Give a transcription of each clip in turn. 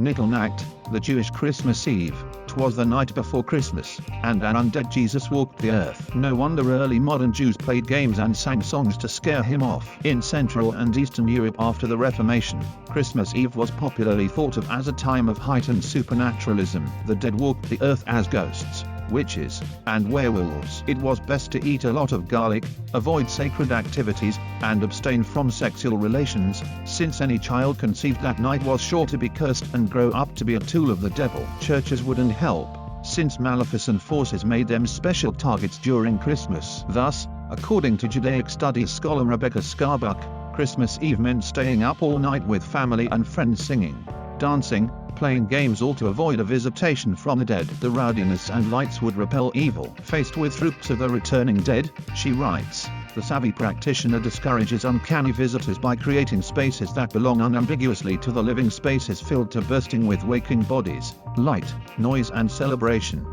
Nittel Nacht, the Jewish Christmas Eve. 'Twas the night before Christmas, and an undead Jesus walked the earth. No wonder early modern Jews played games and sang songs to scare him off. In Central and Eastern Europe after the Reformation, Christmas Eve was popularly thought of as a time of heightened supernaturalism. The dead walked the earth as ghosts, witches, and werewolves. It was best to eat a lot of garlic, avoid sacred activities, and abstain from sexual relations, since any child conceived that night was sure to be cursed and grow up to be a tool of the devil. Churches wouldn't help, since maleficent forces made them special targets during Christmas. Thus, according to Judaic studies scholar Rebecca Skarbach, Christmas Eve meant staying up all night with family and friends singing, dancing, playing games, all to avoid a visitation from the dead. The rowdiness and lights would repel evil. Faced with troops of the returning dead, she writes, the savvy practitioner discourages uncanny visitors by creating spaces that belong unambiguously to the living, spaces filled to bursting with waking bodies, light, noise and celebration.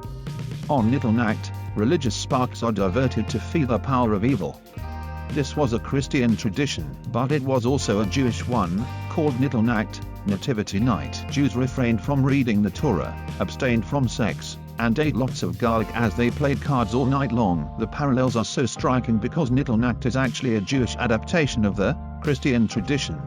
On Nittel Nacht, religious sparks are diverted to feed the power of evil. This was a Christian tradition, but it was also a Jewish one, called Nittel Nacht, Nativity Night. Jews refrained from reading the Torah, abstained from sex, and ate lots of garlic as they played cards all night long. The parallels are so striking because Nittel Nacht is actually a Jewish adaptation of the Christian tradition.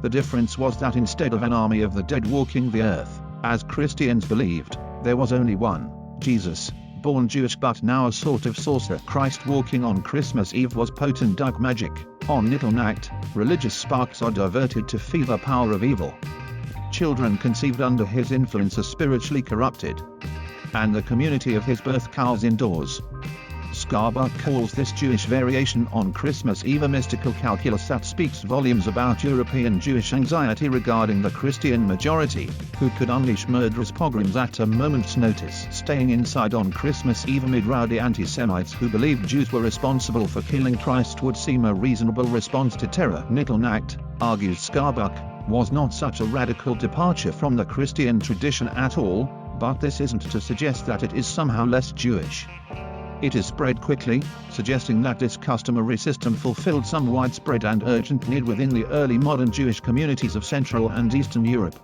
The difference was that instead of an army of the dead walking the earth, as Christians believed, there was only one, Jesus, born Jewish but now a sort of sorcerer. Christ walking on Christmas Eve was potent dark magic. On Nittel Nacht, religious sparks are diverted to feed the power of evil. Children conceived under his influence are spiritually corrupted, and the community of his birth cowers indoors. Skarbach calls this Jewish variation on Christmas Eve a mystical calculus that speaks volumes about European Jewish anxiety regarding the Christian majority, who could unleash murderous pogroms at a moment's notice. Staying inside on Christmas Eve amid rowdy anti-Semites who believed Jews were responsible for killing Christ would seem a reasonable response to terror. Nittel Nacht, argues Skarbach, was not such a radical departure from the Christian tradition at all, but this isn't to suggest that it is somehow less Jewish. It is spread quickly, suggesting that this customary system fulfilled some widespread and urgent need within the early modern Jewish communities of Central and Eastern Europe.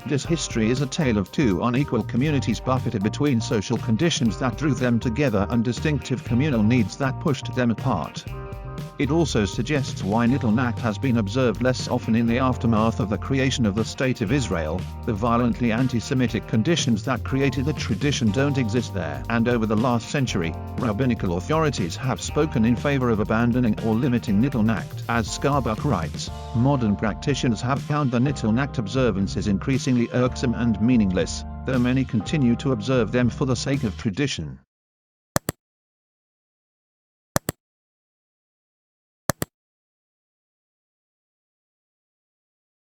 This history is a tale of two unequal communities buffeted between social conditions that drew them together and distinctive communal needs that pushed them apart. It also suggests why Nittel Nacht has been observed less often in the aftermath of the creation of the State of Israel. The violently anti-Semitic conditions that created the tradition don't exist there. And over the last century, rabbinical authorities have spoken in favor of abandoning or limiting Nittel Nacht. As Skarbach writes, modern practitioners have found the Nittel Nacht observances increasingly irksome and meaningless, though many continue to observe them for the sake of tradition.